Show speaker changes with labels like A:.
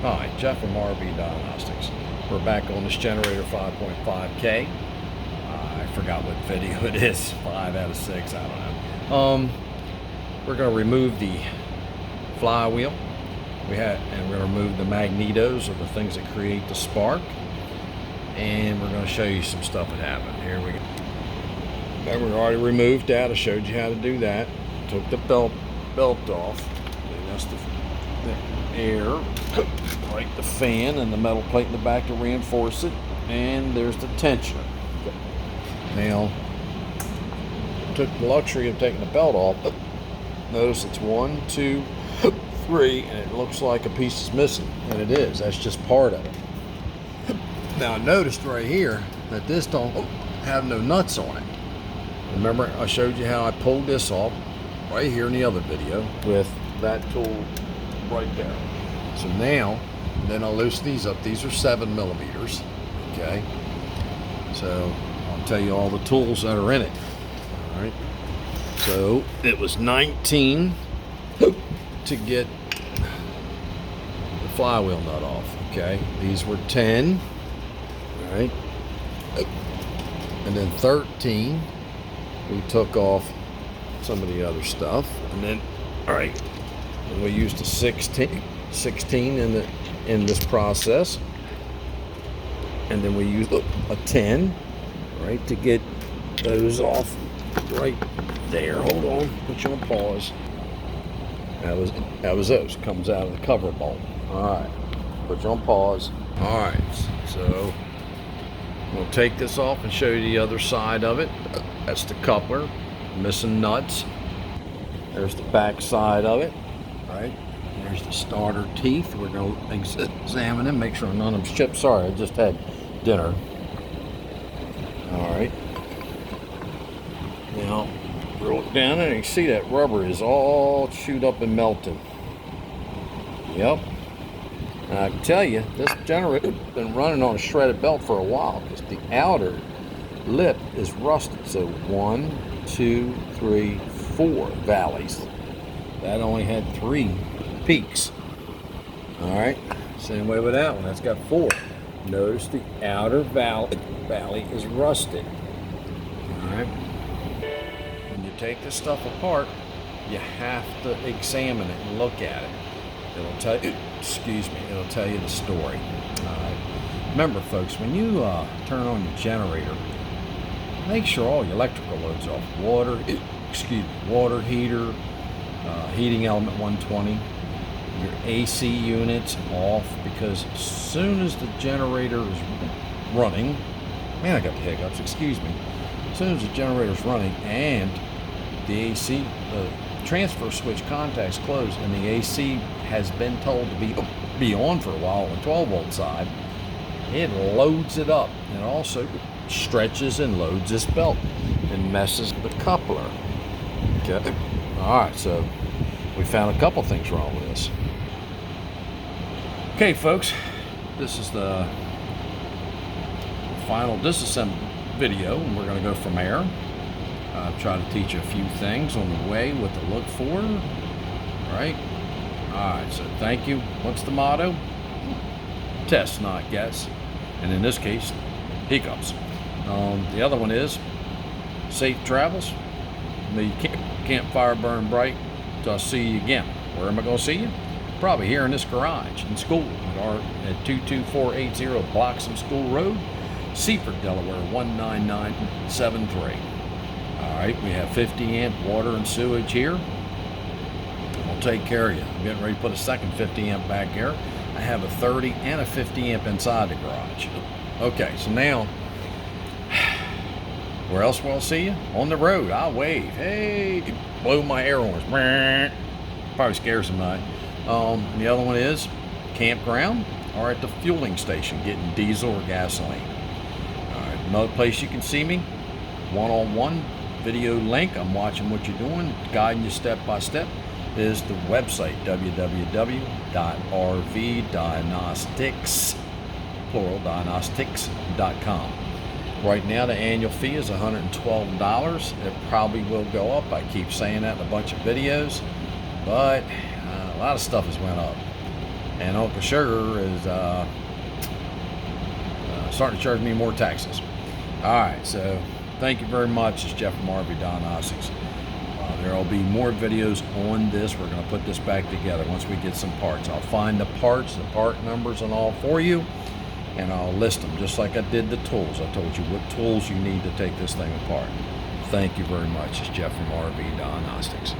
A: Hi, Jeff from Rvdiagnostics. We're back on this generator 5.5K. I forgot what video it is, 5 out of 6, I don't know. We're going to remove the flywheel. And we're going to remove the magnetos, or the things that create the spark. And we're going to show you some stuff that happened. Here we go. That we already removed that. I showed you how to do that. Took the belt off. And that's the air, right, the fan and the metal plate in the back to reinforce it, and there's the tensioner. Now, took the luxury of taking the belt off. Notice it's 1, 2, 3, and it looks like a piece is missing, and it is. That's just part of it. Now, I noticed right here that this don't have no nuts on it. Remember, I showed you how I pulled this off right here in the other video with that tool right there. So now, then I'll loosen these up. These are 7 millimeters. Okay. So I'll tell you all the tools that are in it. All right. So it was 19 to get the flywheel nut off. Okay. These were 10. All right. And then 13, we took off some of the other stuff. And then, all right. And we used a 16 in this process, and then we used a 10, right, to get those off right there. Hold on, put you on pause. That was those. Comes out of the cover bolt. All right, put you on pause. All right, so we'll take this off and show you the other side of it. That's the coupler, missing nuts. There's the back side of it. Right, there's the starter teeth. We're going to examine them, make sure none of them's chipped. Sorry, I just had dinner. All right. Now, roll it down and you see that rubber is all chewed up and melted. Yep. And I can tell you, this generator's been running on a shredded belt for a while because the outer lip is rusted. So 1, 2, 3, 4 valleys. That only had 3 peaks. All right, same way with that one. That's got 4. Notice the outer valley is rusted. All right. When you take this stuff apart, you have to examine it and look at it. It'll tell you. Excuse me. It'll tell you the story. All right. Remember, folks, when you turn on your generator, make sure all your electrical loads off. Water heater. Heating element 120, your AC units off, because as soon as the generator is running, man, I got the hiccups, excuse me. As soon as the generator is running and the AC, the transfer switch contacts close, and the AC has been told to be on for a while on the 12-volt side, it loads it up, and it also stretches and loads this belt and messes the coupler. Okay. All right, so we found a couple things wrong with this. Okay, folks, this is the final disassemble video, and we're going to go from there. Try to teach you a few things on the way, what to look for. All right, so thank you. What's the motto? Test, not guess. And in this case, hiccups. The other one is safe travels. The campfire burn bright till I see you again. Where am I going to see you? Probably here in this garage in school at 22480 BLOXOM School Road, SEAFORD, Delaware 19973. All right, we have 50 amp water and sewage here. We'll take care of you. I'm getting ready to put a second 50 amp back here. I have a 30 and a 50 amp inside the garage. Okay, so now, where else will I see you? On the road. I'll wave. Hey, blow my air horns. Probably scare somebody. The other one is campground or at the fueling station getting diesel or gasoline. All right, another place you can see me, one-on-one video link. I'm watching what you're doing, guiding you step by step, is the website, www.rvdiagnostics, plural, diagnostics.com. Right now, the annual fee is $112. It probably will go up. I keep saying that in a bunch of videos, but a lot of stuff has went up. and Uncle Sugar is starting to charge me more taxes. All right, so thank you very much. It's Jeff from Rvdiagnostics. There will be more videos on this. We're going to put this back together once we get some parts. I'll find the parts, the part numbers and all for you, and I'll list them just like I did the tools. I told you what tools you need to take this thing apart. Thank you very much. It's Jeff from Rvdiagnostics.